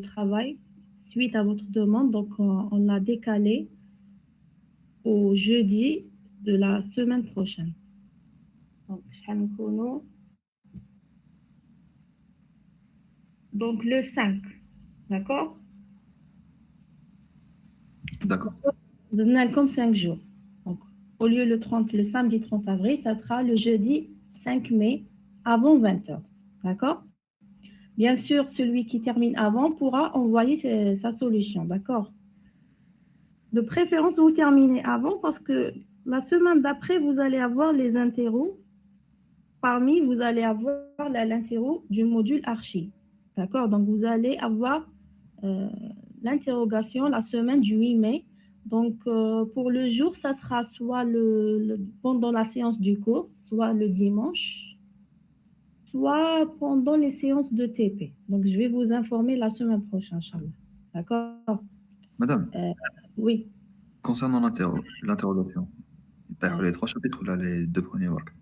travail suite à votre demande. Donc, on l'a décalé au jeudi de la semaine prochaine. Donc, donc le 5, d'accord? D'accord. Vous donnez comme 5 jours. Donc, au lieu le 30, le samedi 30 avril, ça sera le jeudi 5 mai avant 20h. D'accord? Bien sûr, celui qui termine avant pourra envoyer sa solution. D'accord? De préférence, vous terminez avant parce que la semaine d'après, vous allez avoir les interros. Parmi, vous allez avoir l'interro du module archi. D'accord? Donc, vous allez avoir euh, l'interrogation la semaine du 8 mai. Donc, pour le jour, ça sera soit pendant la séance du cours, soit le dimanche, soit pendant les séances de TP. Donc, je vais vous informer la semaine prochaine, Inch'Allah. D'accord? Madame, Oui. concernant l'interrogation, les 3 chapitres ou là, les 2 premiers work?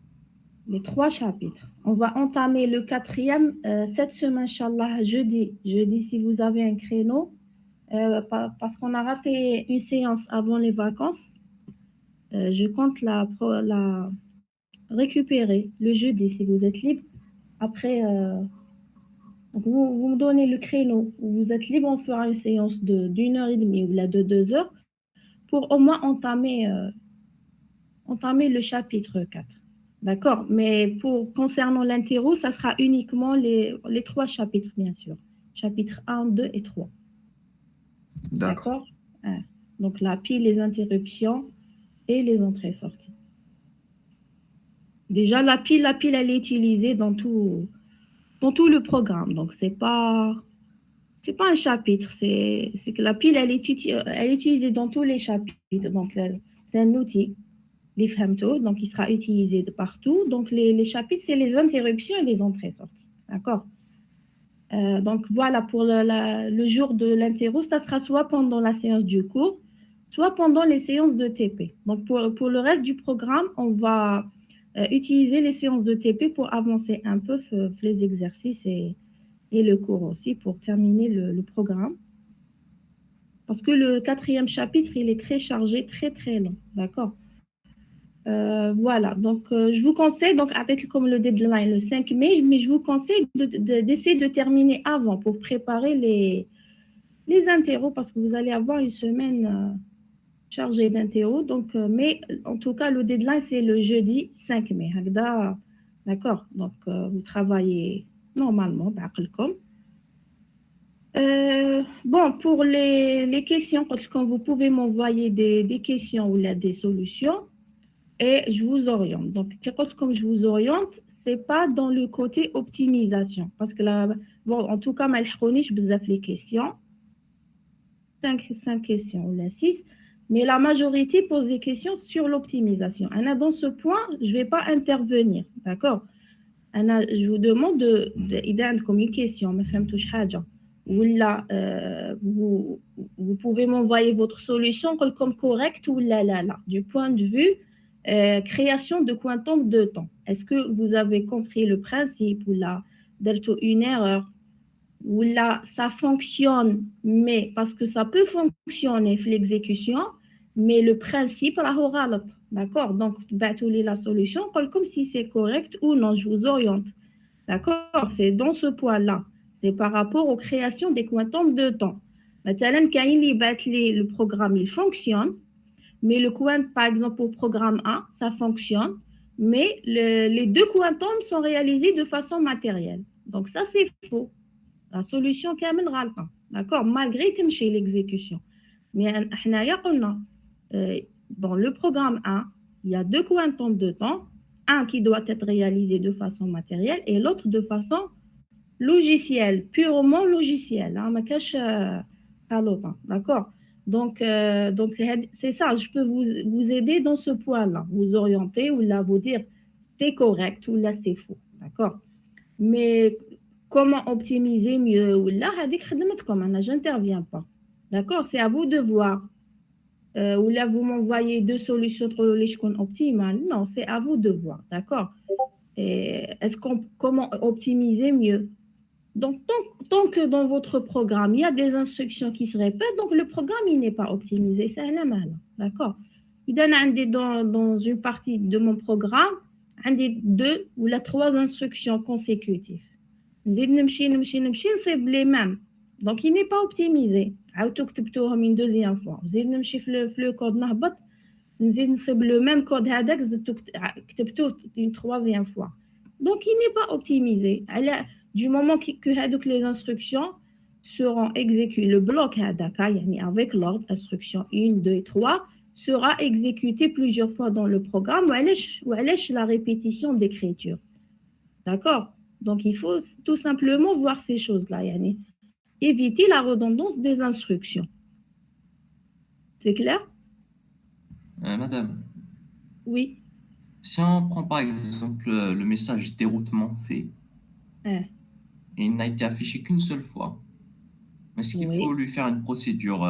Les 3 chapitres. On va entamer le 4e cette semaine, Inch'Allah, jeudi. Jeudi, si vous avez un créneau, parce qu'on a raté une séance avant les vacances, je compte la récupérer le jeudi si vous êtes libre. Après, donc vous me donnez le créneau où vous êtes libre, on fera une séance d'1h30 ou de 2 heures pour au moins entamer le chapitre 4. D'accord? Mais concernant l'interro, ça sera uniquement les 3 chapitres, bien sûr. Chapitre 1, 2 et 3. D'accord. D'accord? Donc la pile, les interruptions et les entrées-sorties. Déjà, la pile, elle est utilisée dans tout le programme. Donc, c'est pas un chapitre. C'est que la pile, elle est utilisée dans tous les chapitres. Donc, c'est un outil, l'IFHAMTO, donc il sera utilisé de partout. Donc, les chapitres, c'est les interruptions et les entrées-sorties. D'accord? Donc, voilà, pour le jour de l'interro, ça sera soit pendant la séance du cours, soit pendant les séances de TP. Donc, pour le reste du programme, on va utiliser les séances de TP pour avancer un peu les exercices et le cours aussi pour terminer le programme. Parce que le 4e chapitre, il est très chargé, très, très long. D'accord? Voilà, donc je vous conseille, donc avec comme le deadline le 5 mai, mais je vous conseille d'essayer de terminer avant pour préparer les interros parce que vous allez avoir une semaine chargée d'interros. Donc, mais en tout cas, le deadline, c'est le jeudi 5 mai. D'accord? Donc, vous travaillez normalement, comme. Bon, pour les questions, quand vous pouvez m'envoyer des questions ou là, des solutions, et je vous oriente. Donc, comme je vous oriente, c'est pas dans le côté optimisation. Parce que là, bon, en tout cas, je vous les questions. 5 questions ou la 6. Mais la majorité pose des questions sur l'optimisation. Dans ce point, je ne vais pas intervenir. D'accord? Je vous demande d'idée comme une question. Ou là, vous pouvez m'envoyer votre solution comme correcte ou là, du point de vue création de quantum de temps. Est-ce que vous avez compris le principe ou là, une erreur ou là, ça fonctionne, mais parce que ça peut fonctionner l'exécution, mais le principe, d'accord? Donc, la solution, comme si c'est correct ou non, je vous oriente. D'accord? C'est dans ce point-là. C'est par rapport aux créations des quantums de temps. Le programme, il fonctionne, mais le quantum, par exemple, pour programme 1, ça fonctionne, mais les 2 quantums sont réalisés de façon matérielle. Donc, ça, c'est faux. La solution كامل غلطة. D'accord? Malgré تمشي l'exécution. Mais dans le programme 1, il y a 2 quantums de temps, un qui doit être réalisé de façon matérielle et l'autre de façon logicielle, purement logicielle. D'accord? Donc c'est ça, je peux vous aider dans ce point-là, vous orienter ou là vous dire c'est correct ou là c'est faux. D'accord? Mais comment optimiser mieux ou là, je n'interviens pas. D'accord? C'est à vous de voir. Ou là, vous m'envoyez 2 solutions optimales. Non, c'est à vous de voir. D'accord? Comment optimiser mieux? Donc, tant que dans votre programme, il y a des instructions qui se répètent, donc le programme, il n'est pas optimisé. C'est la mal. D'accord? Dans une partie de mon programme, j'ai 2 ou 3 instructions consécutives. نصيب les mêmes. Donc, il n'est pas optimisé. عاودتو كتبتوهم une deuxième fois. نزيد نمشي في le code نهبط. نزيد نصيب le même code هذاك زدتو كتبتوه une troisième fois. Donc, il n'est pas optimisé. Du moment que les instructions seront exécutées, le bloc avec l'ordre, instruction 1, 2 et 3, sera exécuté plusieurs fois dans le programme ou la répétition d'écriture. D'accord? Donc, il faut tout simplement voir ces choses-là. Éviter la redondance des instructions. C'est clair? Madame, Oui. si on prend par exemple le message déroutement fait, et il n'a été affiché qu'une seule fois, est-ce qu'il faut lui faire une procédure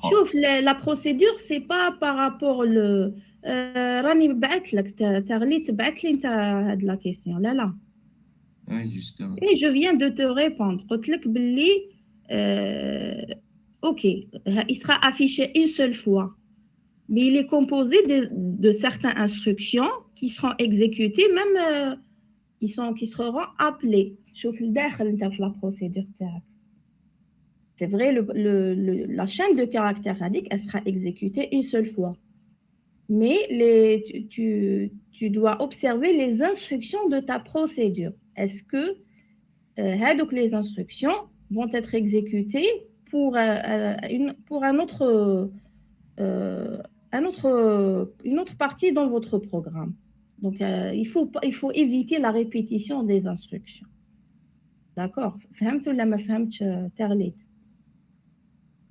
Chouf, la procédure, c'est pas par rapport le راني بعثت لك تغلي تبعث لي انت هاد la question là. Oui, justement. Et je viens de te répondre. قلت لك باللي OK, il sera affiché une seule fois. Mais il est composé de certaines instructions qui seront exécutées, même qui seront appelées. شوف الداخل انت في la procédure تاعك. C'est vrai, la chaîne de caractères radiques, elle sera exécutée une seule fois. Mais tu dois observer les instructions de ta procédure. Est-ce que donc les instructions vont être exécutées pour une autre partie dans votre programme. Donc, il faut éviter la répétition des instructions. D'accord? فهمت ولا ما فهمتش تغليت؟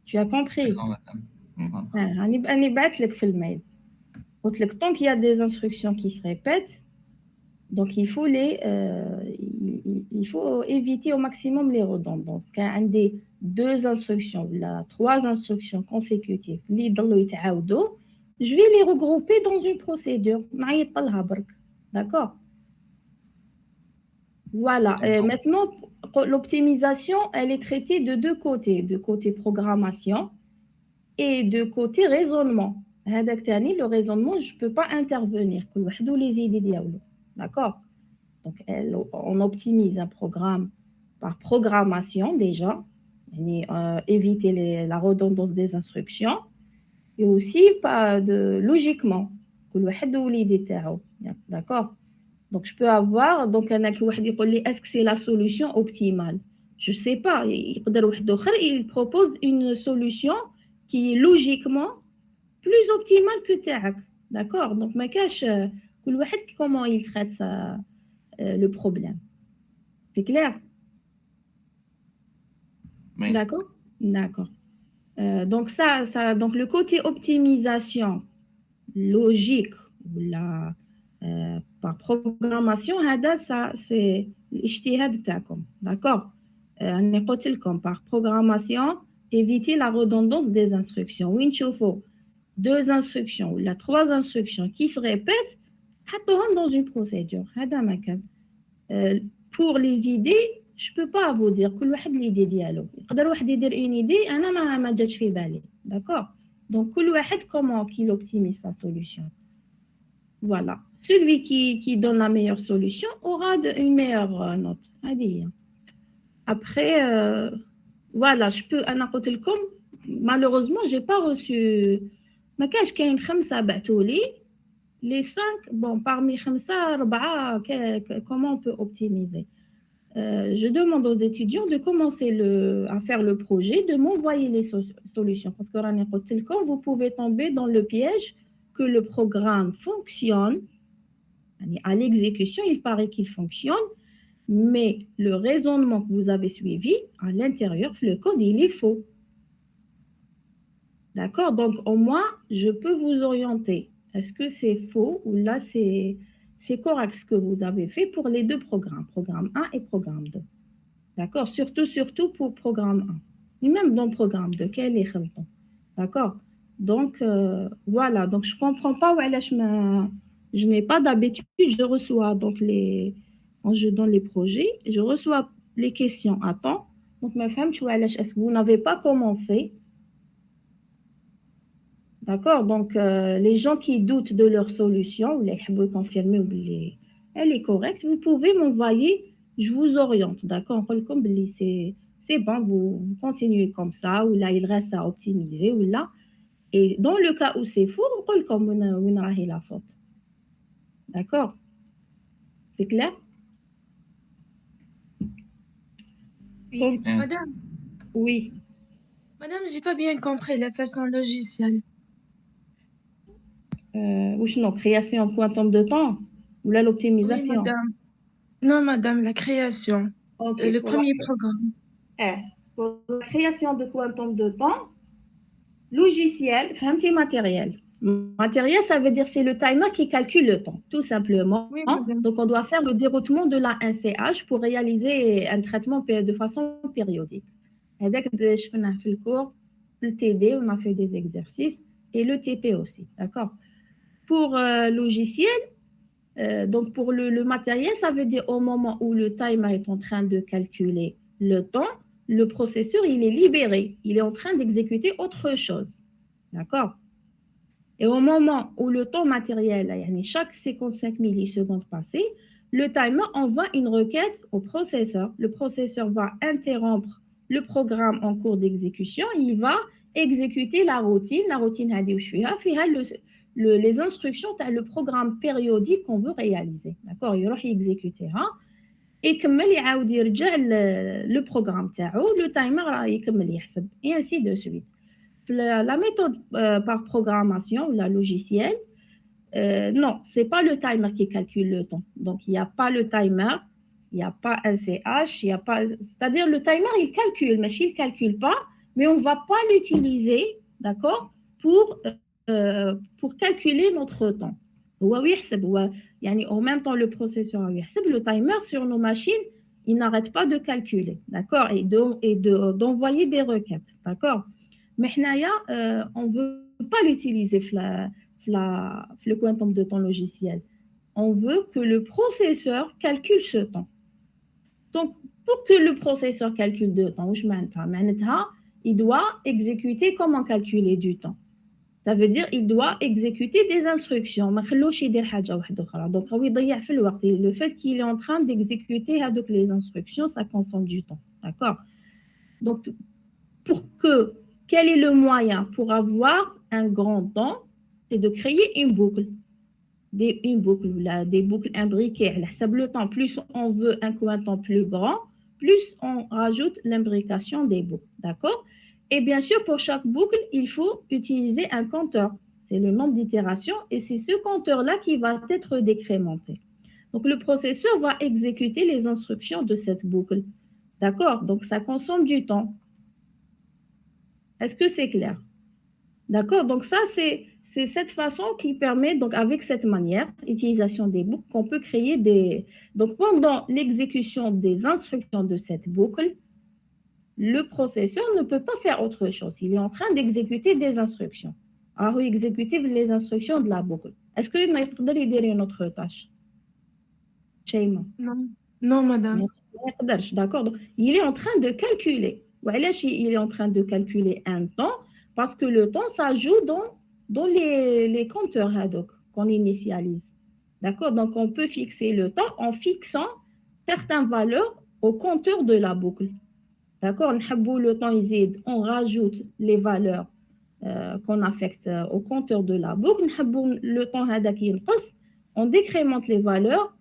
Tu as compris? أنا بعت لك في الميل. قلت لك tant qu'il y a des instructions qui se répètent, donc il faut éviter au maximum les redondances. Quand on a 2 instructions, 3 instructions consécutives, je vais les regrouper dans une procédure. D'accord? Voilà. Maintenant, l'optimisation, elle est traitée de 2 côtés. De côté programmation et de côté raisonnement. Le raisonnement, je ne peux pas intervenir. D'accord? Donc, on optimise un programme par programmation déjà, éviter la redondance des instructions, et aussi logiquement. D'accord? Donc, je peux avoir, est-ce que c'est la solution optimale? Je ne sais pas. Il propose une solution qui est logiquement plus optimale que TAC. D'accord? Donc, ma cache, comment il traite le problème. C'est clair? Oui. D'accord? D'accord. Donc, donc, le côté optimisation logique, par programmation, ça, c'est l'ijtihad تاعكم. D'accord? أنا قلت لكم par programmation, éviter la redondance des instructions. وين تشوفوا 2 instructions ou 3 instructions qui se répètent, حطوهم dans une procédure. هذا ما كان. Pour les idées, je peux pas vous dire كل واحد l'idée ديالو. يقدر واحد يدير une idée, أنا ما جاتش في بالي. D'accord? Donc كل واحد comment qu'il optimise sa solution. Voilà. Celui qui donne la meilleure solution aura une meilleure note. Après, voilà, je peux, malheureusement, je n'ai pas reçu. ما كاش كاين 5 بعثوا لي. Les 5, bon, parmi 5, 4, comment on peut optimiser? Je demande aux étudiants de commencer à faire le projet, de m'envoyer les solutions. Parce que vous pouvez tomber dans le piège que le programme fonctionne. À l'exécution, il paraît qu'il fonctionne, mais le raisonnement que vous avez suivi, à l'intérieur, le code, il est faux. D'accord? Donc, au moins, je peux vous orienter. Est-ce que c'est faux ou là, c'est correct ce que vous avez fait pour les 2 programmes, programme 1 et programme 2. D'accord? Surtout pour programme 1. Et même dans programme 2, quel est le temps? D'accord? Donc, voilà. Donc, je ne comprends pas où je n'ai pas d'habitude. Je reçois donc quand je donne les projets, je reçois les questions à temps. Donc, ma femme, tu vois, est-ce que vous n'avez pas commencé? D'accord? Donc, les gens qui doutent de leur solution, ou les veulent confirmer, ou elle est correcte, vous pouvez m'envoyer, je vous oriente. D'accord? Comme c'est bon, vous continuez comme ça, ou là, il reste à optimiser, ou là. Et dans le cas où c'est faux, on peut comme on a la faute. D'accord? C'est clair? Oui, madame. Oui. Madame, j'ai pas bien compris la façon logicielle. Non, création quantum de temps ou là l'optimisation? Oui, madame. Non, madame, la création. Okay, le premier programme. Pour la création de quantum de temps, logiciel, enfin, matériel. Matériel, ça veut dire c'est le timer qui calcule le temps, tout simplement. Oui, donc, on doit faire le déroutement de la NCH pour réaliser un traitement de façon périodique. Avec le cours, le TD, on a fait des exercices, et le TP aussi, d'accord? Pour logiciel, donc pour le matériel, ça veut dire au moment où le timer est en train de calculer le temps, le processeur, il est libéré, il est en train d'exécuter autre chose, d'accord? Et au moment où le temps matériel, chaque 55 millisecondes passées, le timer envoie une requête au processeur. Le processeur va interrompre le programme en cours d'exécution. Il va exécuter la routine. La routine, les instructions, le programme périodique qu'on veut réaliser. D'accord? Il va exécuter. Et le programme, le timer, et ainsi de suite. La méthode par programmation ou la logiciel, non, ce n'est pas le timer qui calcule le temps. Donc, il n'y a pas le timer, il n'y a pas un CH, il n'y a pas... C'est-à-dire, le timer, il calcule, mais il ne calcule pas, mais on ne va pas l'utiliser, d'accord, pour calculer notre temps. En même temps, le processeur, le timer sur nos machines, il n'arrête pas de calculer, d'accord, et d'envoyer des requêtes, d'accord. Mais on ne veut pas l'utiliser le quantum de temps logiciel. On veut que le processeur calcule ce temps. Donc, pour que le processeur calcule le temps, il doit exécuter comment calculer du temps. Ça veut dire qu'il doit exécuter des instructions. Donc, le fait qu'il est en train d'exécuter les instructions, ça consomme du temps. D'accord? Donc, quel est le moyen pour avoir un grand temps? C'est de créer une boucle. Des boucles imbriquées. Le temps, plus on veut un quantum plus grand, plus on rajoute l'imbrication des boucles. D'accord? Et bien sûr, pour chaque boucle, il faut utiliser un compteur. C'est le nombre d'itérations et c'est ce compteur-là qui va être décrémenté. Donc, le processeur va exécuter les instructions de cette boucle. D'accord? Donc, ça consomme du temps. Est-ce que c'est clair? D'accord? Donc, ça, c'est cette façon qui permet, donc avec cette manière, utilisation des boucles, qu'on peut créer des... Donc, pendant l'exécution des instructions de cette boucle, le processeur ne peut pas faire autre chose. Il est en train d'exécuter des instructions. Alors, il exécute les instructions de la boucle. Est-ce qu'il peut aider une autre tâche? Non. Non, madame. D'accord. Donc, il est en train de calculer. Il est en train de calculer un temps parce que le temps, ça joue dans les compteurs qu'on initialise. D'accord? Donc, on peut fixer le temps en fixant certaines valeurs au compteur de la boucle. D'accord? Le temps, on rajoute les valeurs qu'on affecte au compteur de la boucle. Le temps, on décrémente les valeurs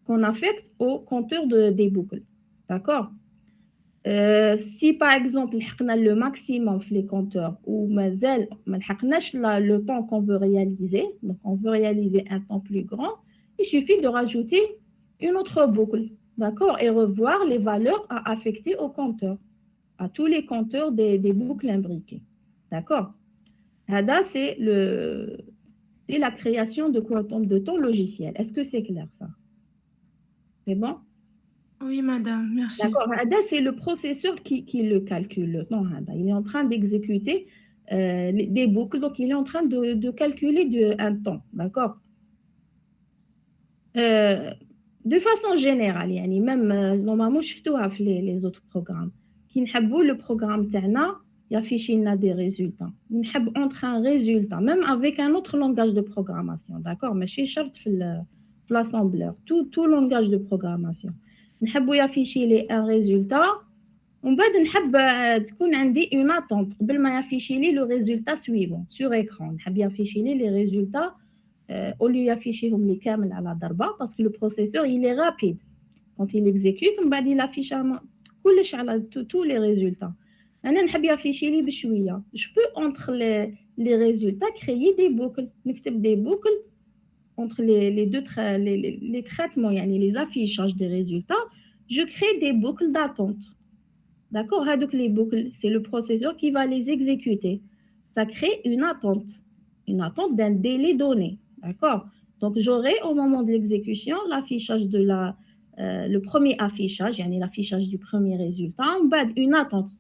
qu'on affecte au compteur des boucles. D'accord? Si par exemple, on a le maximum les compteurs ou le temps qu'on veut réaliser, donc on veut réaliser un temps plus grand, il suffit de rajouter une autre boucle, d'accord, et revoir les valeurs à affecter au compteur, à tous les compteurs des boucles imbriquées, d'accord. C'est la création de quantum de temps logiciel. Est-ce que c'est clair ça? C'est bon? Oui, madame, merci. D'accord, c'est le processeur qui le calcule, le temps. Il est en train d'exécuter des boucles, donc il est en train de calculer un temps, d'accord. De façon générale, يعني même normalement شفتوها في les autres programmes. كي نحبوا le programme تاعنا يافيشي لنا des résultats. نحب entre un résultat même avec un autre langage de programmation, d'accord? ماشي شرط في l'assembleur, tout langage de programmation. نحبوا يافيشي لي un résultat ومن بعد نحب تكون عندي une attente قبل ما يافيشي لي le résultat suivant sur écran. نحب يافيشي لي les résultats au lieu d'afficher les كامل على ضربة parce que le processeur il est rapide quand il exécute من بعد il affiche كلش على tous les résultats. أنا نحب يافيشي لي بشوية. Je peux entre les résultats créer des boucles. نكتب des boucles entre les deux les traitements يعني les affichages des résultats. Je crée des boucles d'attente. D'accord, donc les boucles c'est le processeur qui va les exécuter. Ça crée une attente d'un délai donné. D'accord. Donc, j'aurai au moment de l'exécution l'affichage de le premier affichage, yani l'affichage du premier résultat, une attente.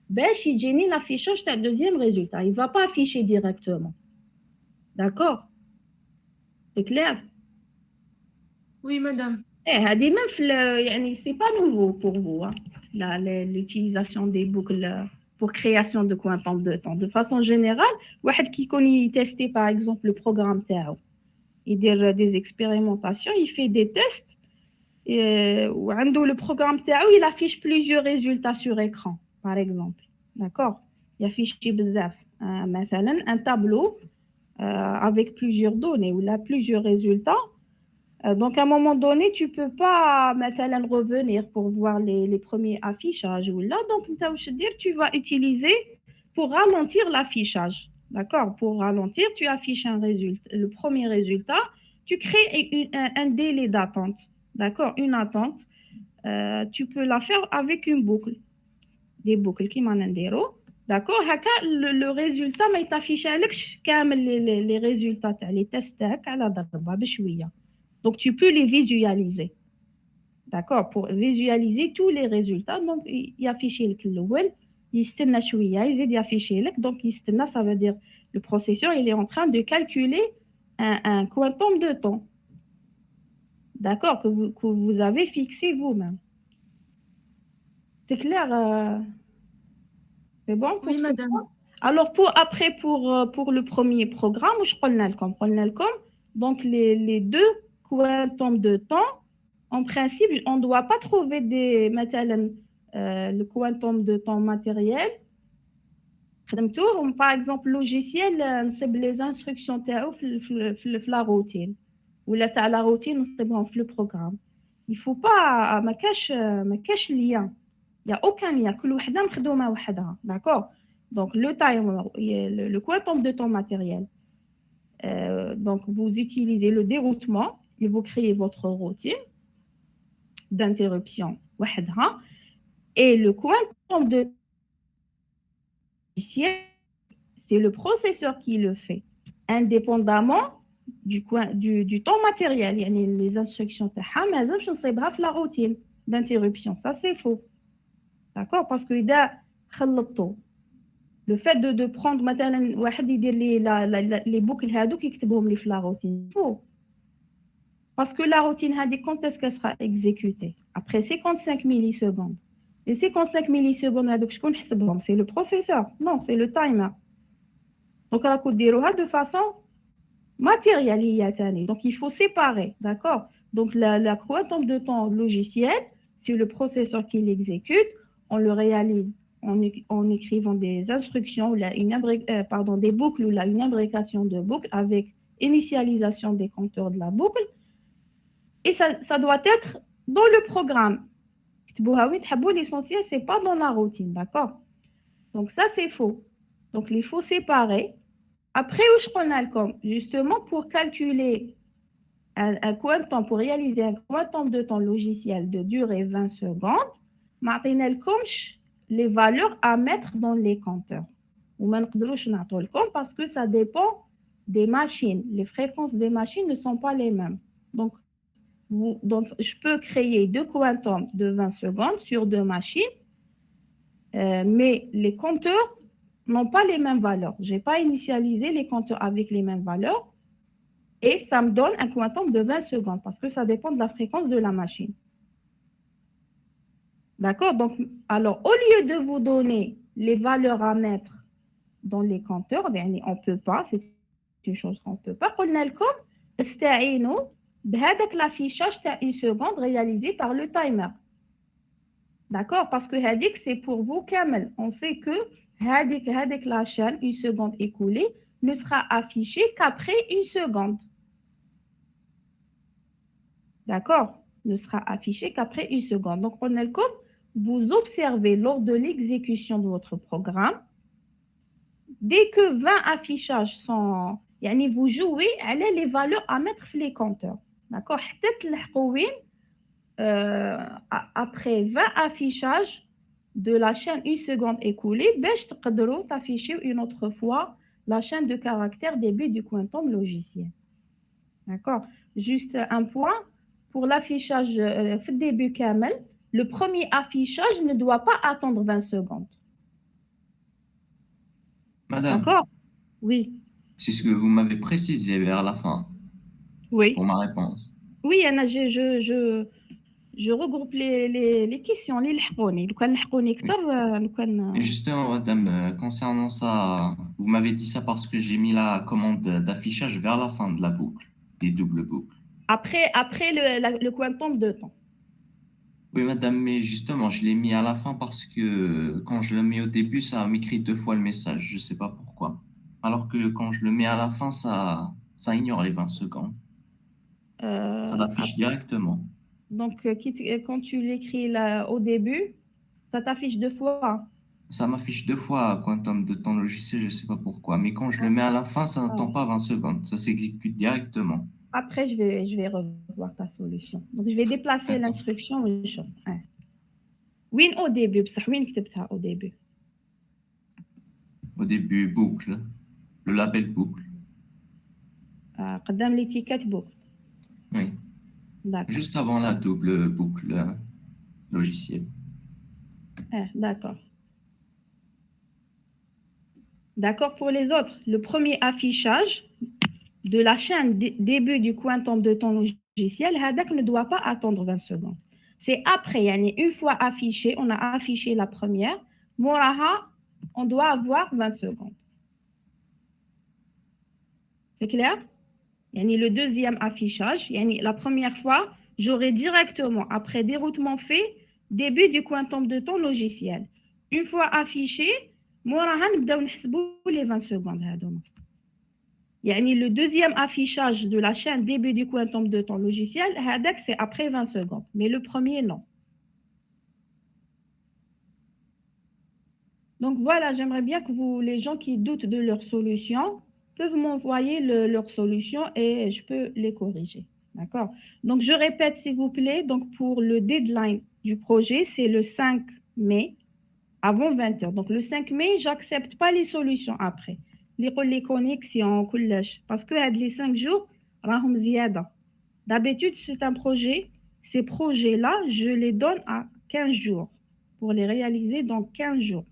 باش يجيني l'affichage du deuxième résultat. Il ne va pas afficher directement. D'accord. C'est clair? Oui, madame. C'est pas nouveau pour vous, hein, l'utilisation des boucles pour création de quantum de temps. De façon générale, واحد qui connaît tester par exemple le programme تاعو. Il fait des expérimentations, il fait des tests. Et le programme تاعو, il affiche plusieurs résultats sur écran, par exemple. D'accord? Il affiche un tableau avec plusieurs données ou là plusieurs résultats. Donc, à un moment donné, tu ne peux pas revenir pour voir les premiers affichages. Ou là, donc, tu vas utiliser pour ralentir l'affichage. D'accord? Pour ralentir, tu affiches le premier résultat. Tu crées un délai d'attente. D'accord? Une attente. Tu peux la faire avec une boucle. Des boucles qui m'en ont. D'accord? Le résultat, mais t'affiche les résultats, les tests, à la darba, bchouia. Donc, tu peux les visualiser. D'accord? Pour visualiser tous les résultats, donc, il affiche le web, il affiche donc, ça veut dire le processeur, il est en train de calculer un quantum de temps. D'accord? Que vous avez fixé vous-même. C'est clair? C'est bon? Oui, madame. Alors, pour le premier programme, je prends donc les deux quantum de temps, en principe, on ne doit pas trouver le quantum de temps matériel. Par exemple, logiciel, c'est les instructions de la routine. Ou la routine, c'est bon, le programme. Il ne faut pas, ma cache lien. Il n'y a aucun lien. D'accord? Donc, le timer, le quantum de temps matériel. Donc, vous utilisez le déroutement et vous créez votre routine d'interruption. Et le quantum de c'est le processeur qui le fait, indépendamment du temps matériel. Les instructions de la routine d'interruption. Ça, c'est faux. D'accord? Parce que le fait de prendre les boucles qui la routine, faux. Parce que la routine, quand est-ce qu'elle sera exécutée? Après 55 millisecondes. Les 55 millisecondes, c'est le processeur. Non, c'est le timer. Donc, elle a de façon matérielle. Donc, il faut séparer. D'accord? Donc, la quantum de temps logiciel, c'est le processeur qui l'exécute. On le réalise en écrivant des instructions, des boucles ou une imbrication de boucles avec initialisation des compteurs de la boucle. Et ça doit être dans le programme. L'essentiel, ce n'est pas dans la routine, d'accord? Donc ça, c'est faux. Donc il faut séparer. Après, où je prends justement pour calculer un quantum, pour réaliser un quantum de temps logiciel de durée 20 secondes, les valeurs à mettre dans les compteurs. Parce que ça dépend des machines. Les fréquences des machines ne sont pas les mêmes. Donc, je peux créer deux quantums de 20 secondes sur deux machines, mais les compteurs n'ont pas les mêmes valeurs. Je n'ai pas initialisé les compteurs avec les mêmes valeurs. Et ça me donne un quantum de 20 secondes parce que ça dépend de la fréquence de la machine. D'accord? Donc, alors, au lieu de vous donner les valeurs à mettre dans les compteurs, on ne peut pas, c'est une chose qu'on ne peut pas. قلنا لكم استعينوا بهذاك l'affichage تاع 1 seconde réalisé par le timer. D'accord? Parce que هذيك c'est pour vous كامل. On sait que هذيك la chaîne 1 seconde écoulée ne sera affichée qu'après 1 seconde. D'accord? Ne sera affichée qu'après 1 seconde. Donc, on a le code. Vous observez lors de l'exécution de votre programme, dès que 20 affichages sont... vous jouez les valeurs à mettre sur les compteurs. D'accord? Après 20 affichages de la chaîne 1 seconde écoulée, vous pouvez afficher une autre fois la chaîne de caractères début du quantum logiciel. D'accord? Juste un point, pour l'affichage début camel, le premier affichage ne doit pas attendre 20 secondes. Madame, d'accord? Oui. C'est ce que vous m'avez précisé vers la fin. Oui. Pour ma réponse. Oui, Anna, je regroupe les questions. Les Et justement, madame, concernant ça, vous m'avez dit ça parce que j'ai mis la commande d'affichage vers la fin de la boucle, des doubles boucles. Après le quantum de temps. Oui, madame, mais justement, je l'ai mis à la fin parce que quand je le mets au début, ça m'écrit 2 fois le message. Je ne sais pas pourquoi. Alors que quand je le mets à la fin, ça ignore les 20 secondes. Ça l'affiche directement. Donc, quand tu l'écris au début, ça t'affiche 2 fois. Ça m'affiche 2 fois quantum de temps logiciel, je ne sais pas pourquoi. Mais quand je le mets à la fin, ça n'attend pas 20 secondes. Ça s'exécute directement. Après, je vais revoir ta solution. Donc, je vais déplacer l'instruction. Oui, au début. Au début. Au début, boucle. Le label boucle. قدام l'étiquette boucle. Oui. Juste avant la double boucle logicielle. D'accord. D'accord pour les autres. Le premier affichage de la chaîne début du quantum de temps logiciel, ne doit pas attendre 20 secondes. C'est après, une fois affiché, on a affiché la première, on doit avoir 20 secondes. C'est clair? Le deuxième affichage, la première fois, j'aurai directement, après déroutement fait, début du quantum de temps logiciel. Une fois affiché, les 20 secondes. Le deuxième affichage de la chaîne début du quantum de temps logiciel, c'est après 20 secondes. Mais le premier, non. Donc voilà, j'aimerais bien que les gens qui doutent de leur solution, peuvent m'envoyer leur solution et je peux les corriger. D'accord? Donc, je répète, s'il vous plaît. Donc, pour le deadline du projet, c'est le 5 mai, avant 20 h. Donc, le 5 mai, j'accepte pas les solutions après. Les connexions, parce que les 5 jours, d'habitude, c'est un projet. Ces projets-là, je les donne à 15 jours pour les réaliser dans 15 jours.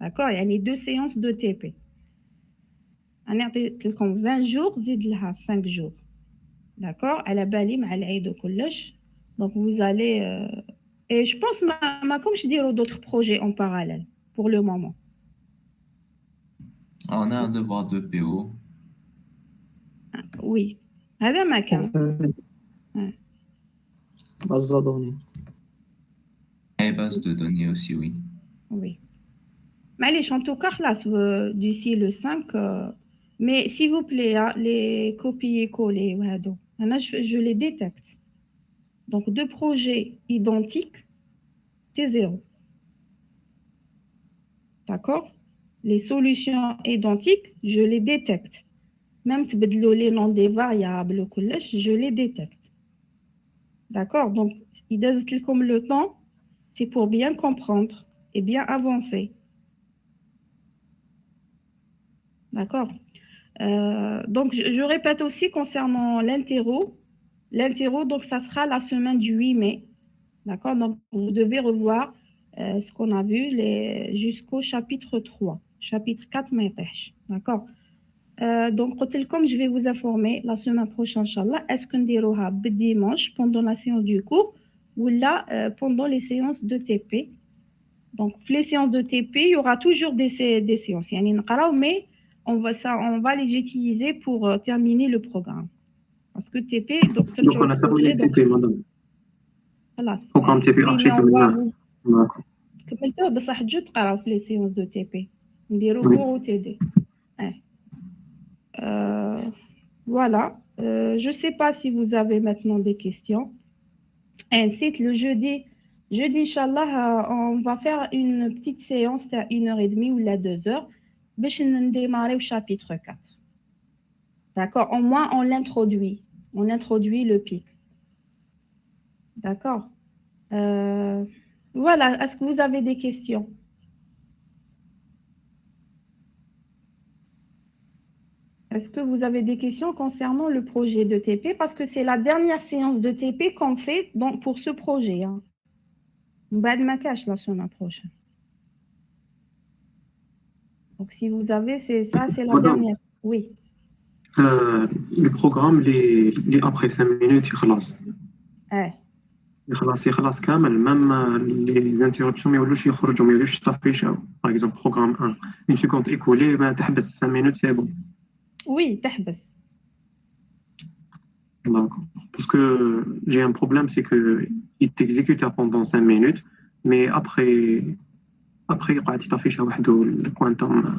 D'accord? Il y a les 2 séances de TP. On a 20 jours, زيد لها 5 jours. D'accord? على بالي مع العيد وكلش. Donc vous allez et je pense ما كومش ديروا d'autres projets en parallèle pour le moment. On a un devoir de PO. Oui. هذا ما كان. Base de données. Et base de données aussi, oui. Oui. معليش en tout cas خلاص d'ici le 5 mais s'il vous plaît, les copier-coller, je les détecte. Donc, 2 projets identiques, c'est 0. D'accord? Les solutions identiques, je les détecte. Même si les noms des variables, je les détecte. D'accord? Donc, il donne comme le temps, c'est pour bien comprendre et bien avancer. D'accord? Donc, je répète aussi concernant l'interro. L'interro, donc, ça sera la semaine du 8 mai. D'accord? Donc, vous devez revoir ce qu'on a vu jusqu'au chapitre 3. Chapitre 4, d'accord? Donc, comme je vais vous informer la semaine prochaine, Inch'Allah, est-ce qu'on dira dimanche pendant la séance du cours ou là pendant les séances de TP. Donc, les séances de TP, il y aura toujours des séances. يعني نقراو, mais on va les utiliser pour terminer le programme. Parce que TP, donc on a terminé le TP, madame. خلاص. Programme TP archi كملناه. D'accord. كملتوه بصح تجو تقراو في les séances de TP. نديرو Oui. cours TD. Voilà. Je ne sais pas si vous avez maintenant des questions. Ainsi que le jeudi, Inch'Allah, on va faire une petite séance à 1h30 ou à 2h. Pour démarrer au chapitre 4. D'accord? Au moins, on l'introduit. On introduit le pic. D'accord? Voilà. Est-ce que vous avez des questions? Est-ce que vous avez des questions concernant le projet de TP? Parce que c'est la dernière séance de TP qu'on fait pour ce projet. Hein. Bad Makash la semaine prochaine. Donc, si vous avez, c'est ça, c'est la dernière. Oui. Le programme, les après 5 minutes, il خلاص. يخلص كامل. Même les interruptions ما يولوش يخرجوا, ما يولوش يطفيشوا. Par exemple, programme 1. Une seconde écoulée, ما تحبس 5 minutes, c'est bon. Oui, تحبس. D'accord. Parce que j'ai un problème, c'est qu'il t'exécute pendant 5 minutes, mais après يقعد يطفيشها وحده الكوانتم.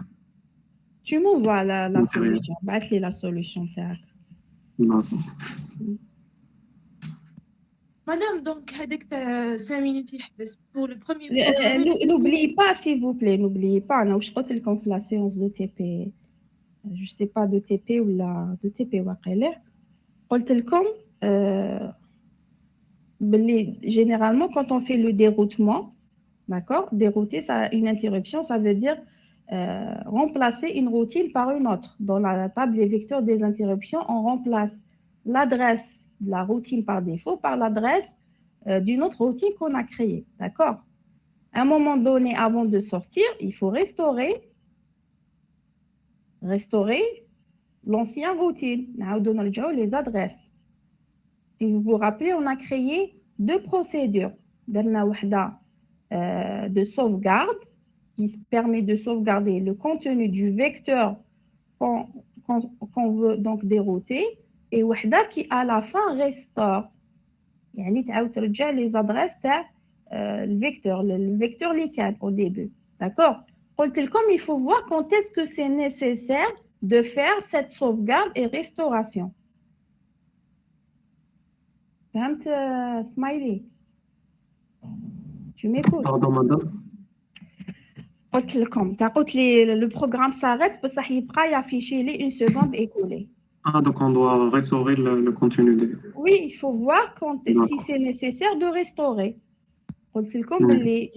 Tu m'envoies la solution. بعثلي la solution تاعك. D'accord. Madame, donc, avec 5 minutes, pour le premier programme. N'oubliez pas, s'il vous plaît, n'oubliez pas. Je crois que la séance de TP, je ne sais pas de TP ou de TP وقيلة. قلت لكم, généralement, quand on fait le déroutement, d'accord, dérouter, ça, une interruption, ça veut dire remplacer une routine par une autre. Dans la table des vecteurs des interruptions, on remplace l'adresse de la routine par défaut par l'adresse d'une autre routine qu'on a créée. D'accord? À un moment donné, avant de sortir, il faut restaurer l'ancienne routine. Les adresses. Si vous vous rappelez, on a créé deux procédures. De sauvegarde qui permet de sauvegarder le contenu du vecteur qu'on veut donc dérouter, et wahda qui à la fin restaure. يعني تعاود ترجع les adresses تاع le vecteur اللي كان au début. D'accord? قلت لكم il faut voir quand est-ce que c'est nécessaire de faire cette sauvegarde et restauration. فهمت Smiley? Tu m'écoutes? Pardon, madame. قلت لكم قلت لي le programme s'arrête بصح يبقى يافيشي لي une seconde écoulée. Ah, donc on doit restaurer le contenu. Oui, il faut voir si c'est nécessaire de restaurer.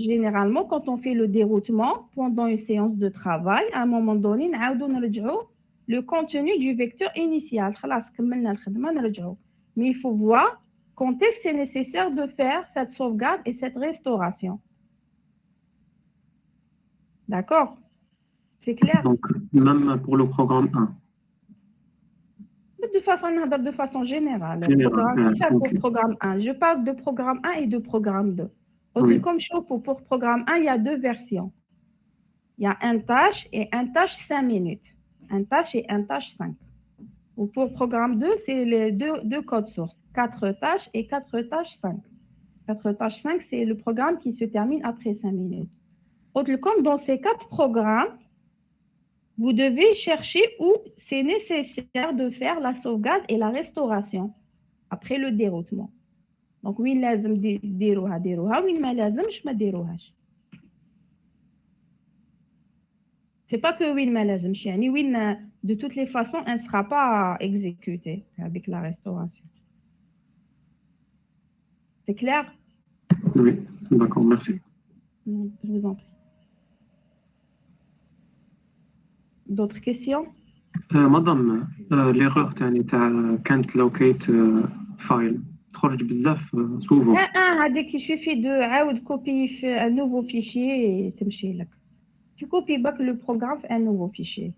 Généralement, quand on fait le déroutement pendant une séance de travail, à un moment donné, le contenu du vecteur initial. Mais il faut voir quand est-ce que c'est nécessaire de faire cette sauvegarde et cette restauration. D'accord? C'est clair? Donc, même pour le programme 1. De façon générale. Pour programme 1. Je parle de programme 1 et de programme 2. Oui. Comme pour programme 1, il y a deux versions. Il y a un tâche et un tâche 5 minutes. Un tâche et un tâche 5. Ou pour programme 2, c'est les deux codes sources. 4 tâches et 4 tâches 5. 4 tâches 5, c'est le programme qui se termine après 5 minutes. Comme dans ces 4 programmes, vous devez chercher où c'est nécessaire de faire la sauvegarde et la restauration après le déroutement. Donc, oui, لازم ديروها وين ما لازمش ما ديروهاش. C'est pas que oui, ما لازمش, يعني وين de toutes les façons, elle ne sera pas exécutée avec la restauration. C'est clair? Oui, d'accord, merci. Je vous en prie. D'autres questions? Madame, l'erreur تاع can't locate file تخرج بزاف souvent. هذاك يشوفي de عاود كوبي في un nouveau fichier et تمشي لك. Tu copies back le programme في un nouveau fichier.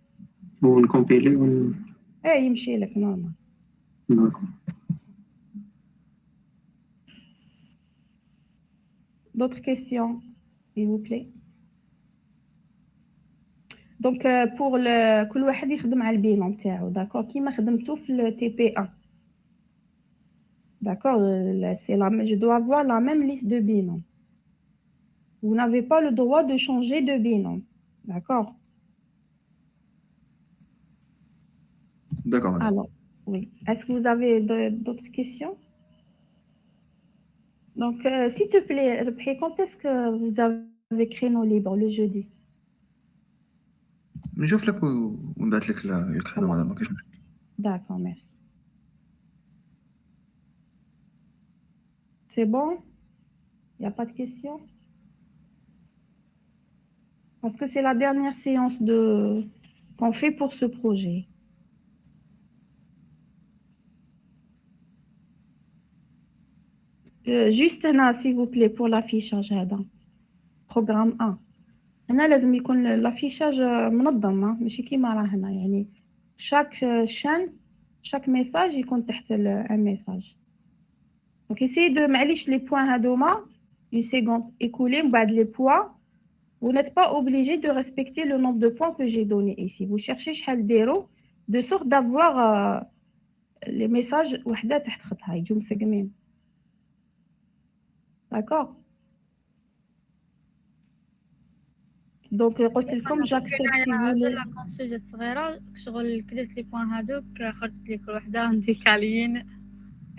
ونكومبيلي يمشي لك نورمال. داكور. D'autres questions, s'il vous plaît. Donc, pour كل واحد يخدم على البيلون نتاعو داكور كيما خدمتو في التي بي 1. D'accord, je dois avoir la même liste de binômes. Vous n'avez pas le droit de changer de binôme. D'accord? D'accord, madame. Alors, oui. Est-ce que vous avez d'autres questions? Donc, s'il te plaît, Rebhi, quand est-ce que vous avez créneau libre le jeudi? نشوف لك ونبعث لك الكرينو مدام ما كاينش مشكل. D'accord, merci. C'est bon? Il n'y a pas de questions? Parce que c'est la dernière séance qu'on fait pour ce projet. Juste s'il vous plaît, pour l'affichage هذا. Programme 1. هنا لازم يكون l'affichage منظم ماشي كيما راه هنا يعني chaque chaîne chaque message يكون تحت un message. Donc essayez de معليش les points هذوما une seconde écoulée من بعد les points. Vous n'êtes pas obligé de respecter le nombre de points que j'ai donné ici. Vous cherchez شحال ديرو de sorte d'avoir les messages وحده تحت خطها يجوا مسقمين. D'accord? Donc قلت لكم j'accepte si vous voulez. لا كونسوجة صغيرة شغل كدرت لي بوان هذوك خرجت لي كل وحدة مديكاليين.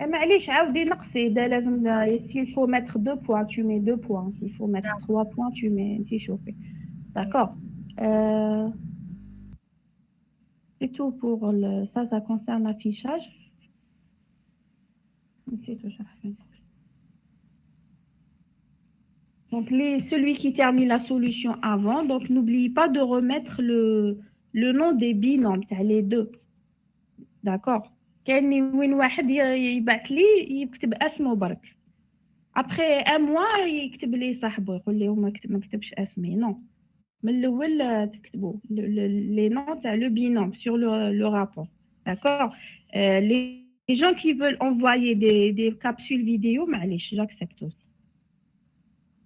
معليش عاودي نقصي ده لازم s'il faut mettre 2 points tu mets 2 points s'il faut mettre 3 points tu mets انتي شوفي. D'accord. C'est tout pour ça concerne l'affichage. Donc, celui qui termine la solution avant, donc n'oubliez pas de remettre le nom des binômes, les deux. D'accord? كأني وين واحد يبعث لي يكتب اسمه برك. Après un mois يكتب لي صاحبه يقول لي ما كتبش اسمي. Non. من الأول تكتبوا les noms تاع le binôme sur le rapport. D'accord? Les gens qui veulent envoyer des capsules vidéo, معليش, j'accepte aussi.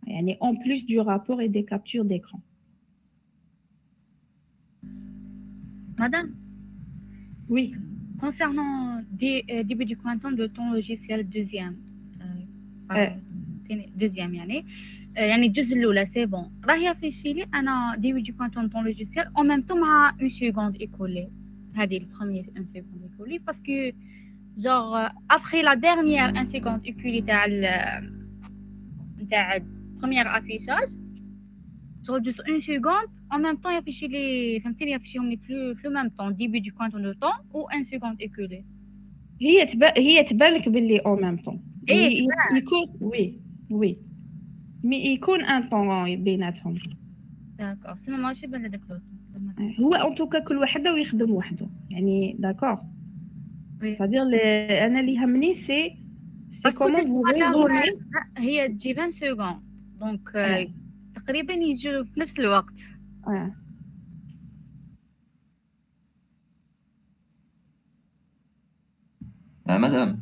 يعني en plus du rapport et des captures d'écran. Madame? Oui. Concernant début du quantum de ton logiciel deuxième. Deuxième يعني الجزء الأولى c'est bon. راهي affiché لي أنا début du quantum de ton logiciel en même temps مع une seconde écoulée. هذه le premier une seconde écoulée parce que genre après la dernière une seconde écoulée تاع premier affichage sur juste une seconde en même temps يافيشي لي فهمتيني يافيشيهم لي في le même temps début du quantum de temps ou une seconde écoulée. هي تبان لك باللي en même temps. يكون oui mais يكون un temps بيناتهم. داكور سما ماشي بان هذاك هو ان توكا كل وحده ويخدم وحده يعني داكور. c'est-à-dire انا اللي يهمني سي comment vous raisonnez. هي تجي 20 secondes donc تقريبا يجوا في نفس الوقت. Madame.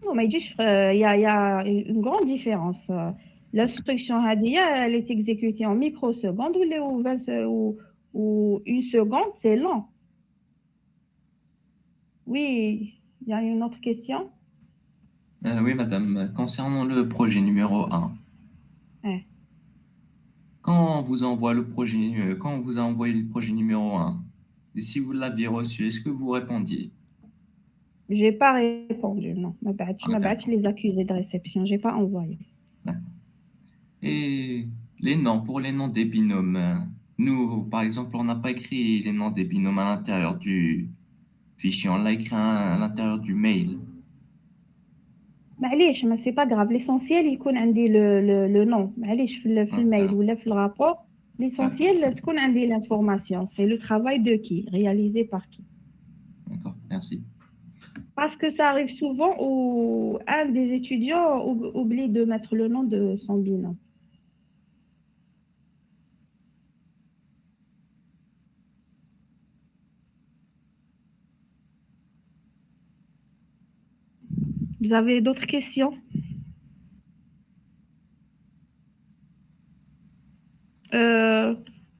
Non, mais il y a une grande différence. L'instruction هذه elle est exécutée en microsecondes ou une seconde, c'est lent. Oui, il y a une autre question? Oui, madame. Concernant le projet numéro 1, quand on vous envoie quand on vous a envoyé le projet numéro 1, et si vous l'aviez reçu, est-ce que vous répondiez? J'ai pas répondu, non. Ma batch les accusés de réception, j'ai pas envoyé. Et les noms, pour les noms des binômes, nous, par exemple, on n'a pas écrit les noms des binômes à l'intérieur du fichier, on l'a écrit à l'intérieur du mail. معليش ما c'est pas grave, l'essentiel يكون عندي le nom. معليش في الميل ولا في الرابور, l'essentiel تكون عندي l'information. C'est le travail de qui, réalisé par qui. D'accord, merci. Parce que ça arrive souvent où un des étudiants oublie de mettre le nom de son binôme. Vous avez d'autres questions?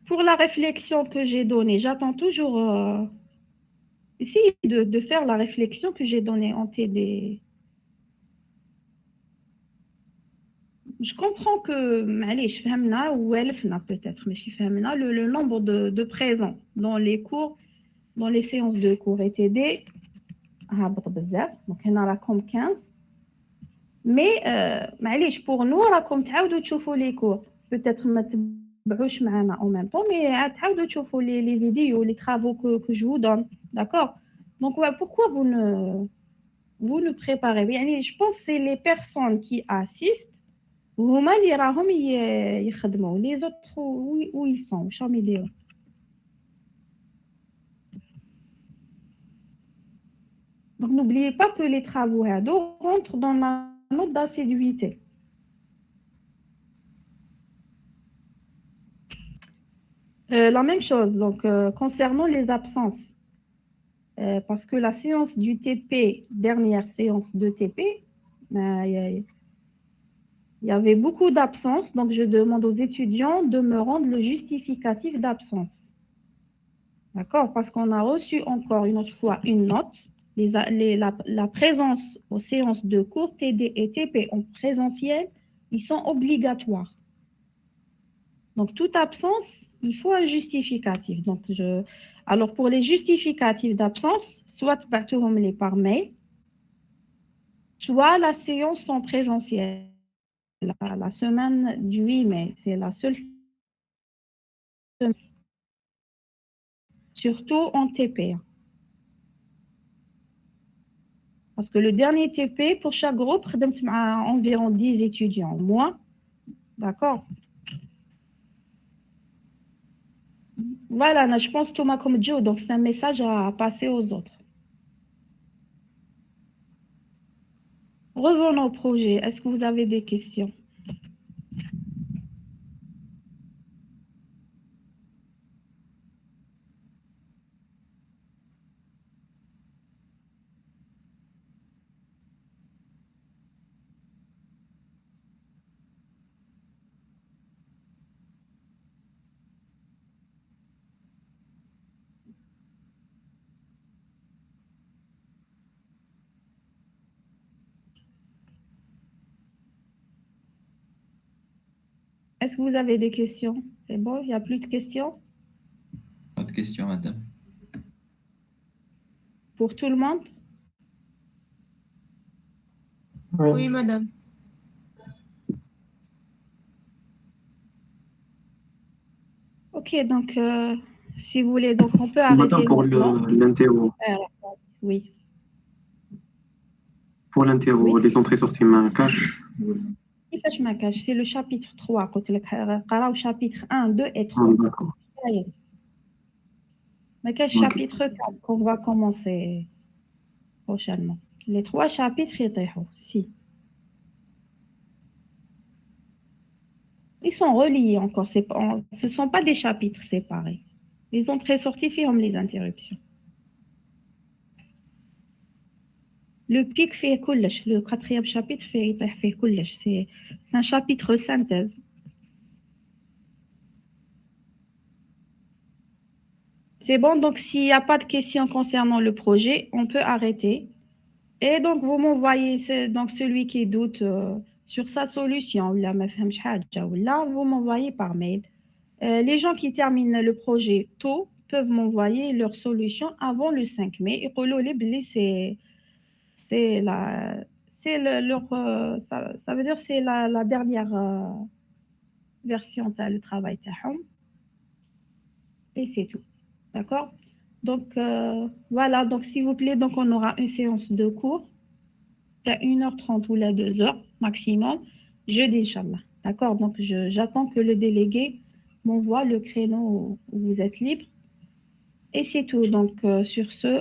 Pour la réflexion que j'ai donnée, j'attends toujours... essayez de faire la réflexion que j'ai donnée en TD. Je comprends que, allez, je fahmna ou elfna peut-être, mais je fahmna le nombre de présents dans les cours, dans les séances de cours et TD. Donc, on a comme 15. Mais, allez, pour nous, on a comme تعاودوا تشوفوا les cours. Peut-être ما تبعوش معنا en même temps, mais تعاودوا تشوفوا les vidéos, les travaux que je vous donne. D'accord? Donc, ouais, pourquoi vous ne préparez? يعني, je pense que c'est les personnes qui assistent. هما اللي راهم يخدموا les autres où ils sont واش راهم يديروا. Donc n'oubliez pas que les travaux هادو rentrent dans la note d'assiduité. La même chose donc concernant les absences, parce que la séance du TP, dernière séance de TP, il y avait beaucoup d'absences, donc je demande aux étudiants de me rendre le justificatif d'absence. D'accord? Parce qu'on a reçu encore une autre fois une note. La présence aux séances de cours TD et TP en présentiel, ils sont obligatoires. Donc, toute absence, il faut un justificatif. Donc, alors, pour les justificatifs d'absence, soit les par mail, soit la séance en présentiel. La semaine du 8 mai, c'est la seule semaine, surtout en TP. Parce que le dernier TP, pour chaque groupe, environ 10 étudiants, moins. D'accord? Voilà, je pense Thomas comme Joe, donc c'est un message à passer aux autres. Revenons au projet. Est-ce que vous avez des questions? Est-ce que vous avez des questions? C'est bon, il n'y a plus de questions? Pas de questions, madame. Pour tout le monde? Oui, madame. Ok, donc si vous voulez, donc on peut arrêter. Madame, pour l'interro. Oui. Pour l'interro, Oui. les entrées-sorties main cache. كيفاش ما كاش؟ C'est le chapitre 3. قلت لك قراو chapitre 1, 2 et 3. D'accord. Mais quel chapitre 4 qu'on va commencer prochainement? Les 3 chapitres si. Ils sont reliés encore. Ce ne sont pas des chapitres séparés. Les entrées-sorties font les interruptions. Le pic fait كلش. Le 4e chapitre fait كلش. C'est un chapitre synthèse. C'est bon, donc s'il n'y a pas de questions concernant le projet, on peut arrêter. Et donc, vous m'envoyez, donc celui qui doute sur sa solution, là, vous m'envoyez par mail. Les gens qui terminent le projet tôt peuvent m'envoyer leur solution avant le 5 mai. Et ça veut dire c'est la dernière version de travail. Et c'est tout. D'accord? Donc, voilà. Donc, s'il vous plaît, donc on aura une séance de cours. C'est à 1h30 ou là 2h maximum. Jeudi, Inch'Allah. D'accord? Donc, j'attends que le délégué m'envoie le créneau où vous êtes libre. Et c'est tout. Donc, sur ce,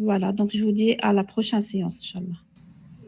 voilà. Donc, je vous dis à la prochaine séance, Inch'Allah.